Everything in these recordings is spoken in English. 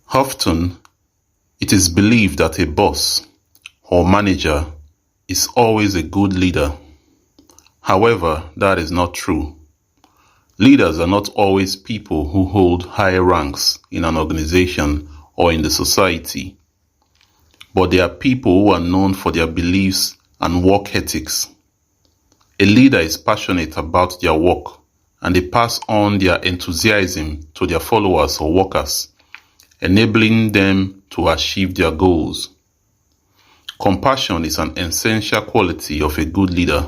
Often, it is believed that a boss or manager is always a good leader. However, that is not true. Leaders are not always people who hold high ranks in an organization or in the society, but they are people who are known for their beliefs and work ethics. A leader is passionate about their work, and they pass on their enthusiasm to their followers or workers, enabling them to achieve their goals. Compassion is an essential quality of a good leader.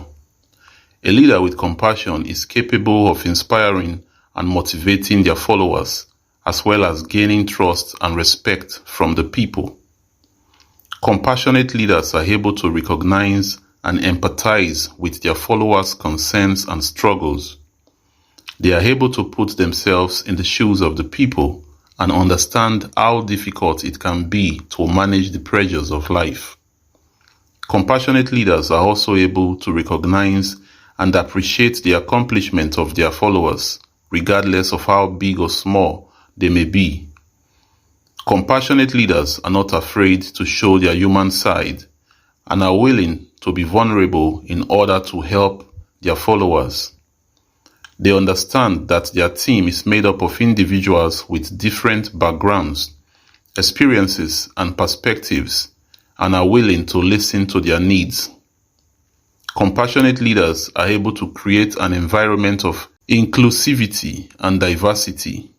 A leader with compassion is capable of inspiring and motivating their followers, as well as gaining trust and respect from the people. Compassionate leaders are able to recognize and empathize with their followers' concerns and struggles. They are able to put themselves in the shoes of the people and understand how difficult it can be to manage the pressures of life. Compassionate leaders are also able to recognize and appreciate the accomplishments of their followers, regardless of how big or small they may be. Compassionate leaders are not afraid to show their human side and are willing to be vulnerable in order to help their followers. They understand that their team is made up of individuals with different backgrounds, experiences, and perspectives, and are willing to listen to their needs. Compassionate leaders are able to create an environment of inclusivity and diversity.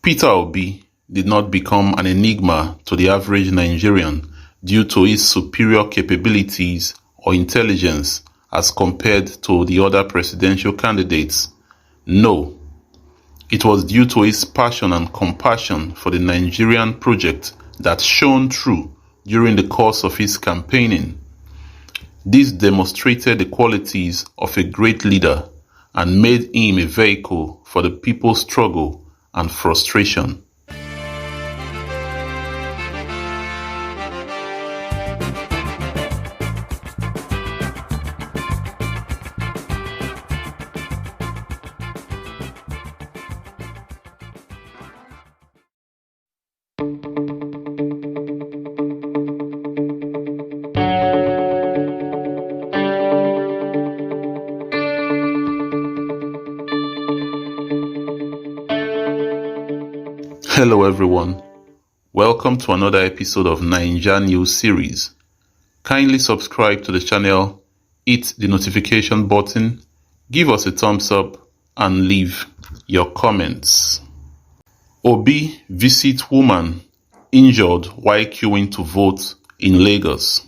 Peter Obi did not become an enigma to the average Nigerian due to his superior capabilities or intelligence as compared to the other presidential candidates. No, it was due to his passion and compassion for the Nigerian project that shone through during the course of his campaigning. This demonstrated the qualities of a great leader and made him a vehicle for the people's struggle and frustration. Hello everyone, welcome to another episode of Naija News Series. Kindly subscribe to the channel, hit the notification button, give us a thumbs up and leave your comments. Obi visit woman injured while queuing to vote in Lagos.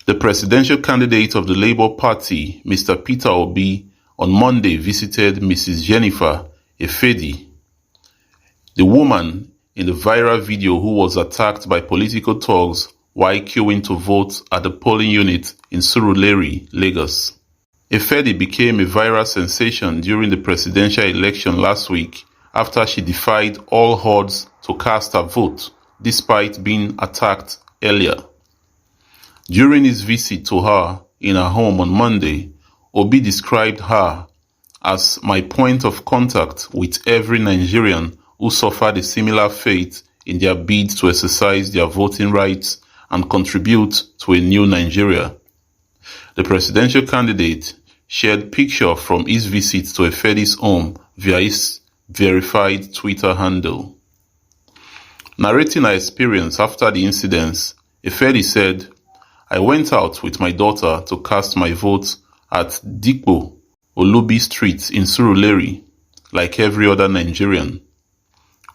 The presidential candidate of the Labour Party, Mr. Peter Obi, on Monday visited Mrs. Jennifer Efidi, the woman in the viral video who was attacked by political thugs while queuing to vote at the polling unit in Surulere, Lagos. Efidi became a viral sensation during the presidential election last week after she defied all odds to cast her vote despite being attacked earlier. During his visit to her in her home on Monday, Obi described her as my point of contact with every Nigerian who suffered a similar fate in their bid to exercise their voting rights and contribute to a new Nigeria. The presidential candidate shared pictures from his visit to Efidi's home via his verified Twitter handle. Narrating her experience after the incidents, Efidi said, "I went out with my daughter to cast my vote at Dikpo Olubi Street in Surulere, like every other Nigerian.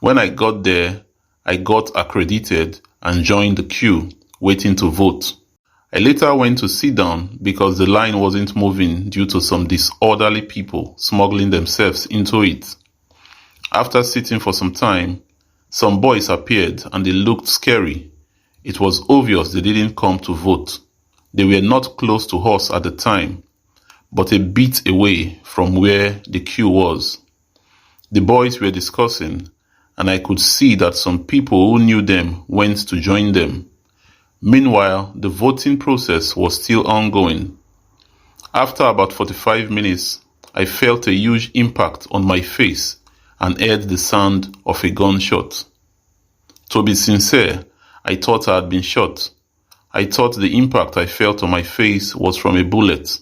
When I got there, I got accredited and joined the queue, waiting to vote. I later went to sit down because the line wasn't moving due to some disorderly people smuggling themselves into it. After sitting for some time, some boys appeared and they looked scary. It was obvious they didn't come to vote. They were not close to us at the time, but a bit away from where the queue was. The boys were discussing, and I could see that some people who knew them went to join them. Meanwhile, the voting process was still ongoing. After about 45 minutes, I felt a huge impact on my face and heard the sound of a gunshot. To be sincere, I thought I had been shot. I thought the impact I felt on my face was from a bullet.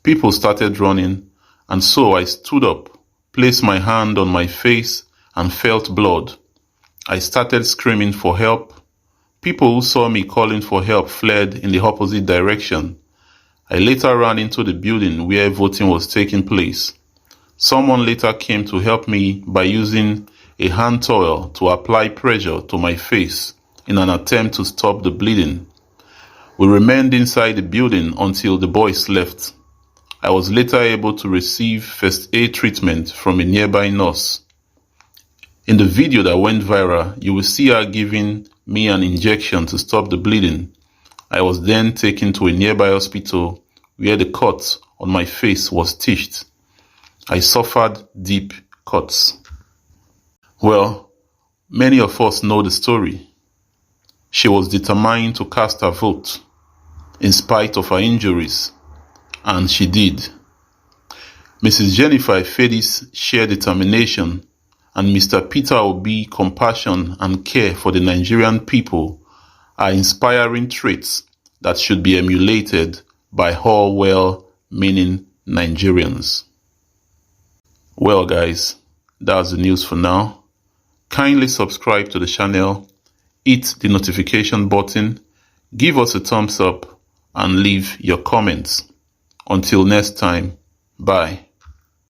People started running, and so I stood up, placed my hand on my face, and felt blood. I started screaming for help. People who saw me calling for help fled in the opposite direction. I later ran into the building where voting was taking place. Someone later came to help me by using a hand towel to apply pressure to my face in an attempt to stop the bleeding. We remained inside the building until the boys left. I was later able to receive first aid treatment from a nearby nurse. In the video that went viral, you will see her giving me an injection to stop the bleeding. I was then taken to a nearby hospital where the cut on my face was stitched. I suffered deep cuts. Well, many of us know the story. She was determined to cast her vote, in spite of her injuries, and she did. Mrs. Jennifer Efedi's sheer determination and Mr. Peter Obi's compassion and care for the Nigerian people are inspiring traits that should be emulated by all well-meaning Nigerians. Well guys, that's the news for now. Kindly subscribe to the channel, hit the notification button, give us a thumbs up, and leave your comments. Until next time, bye.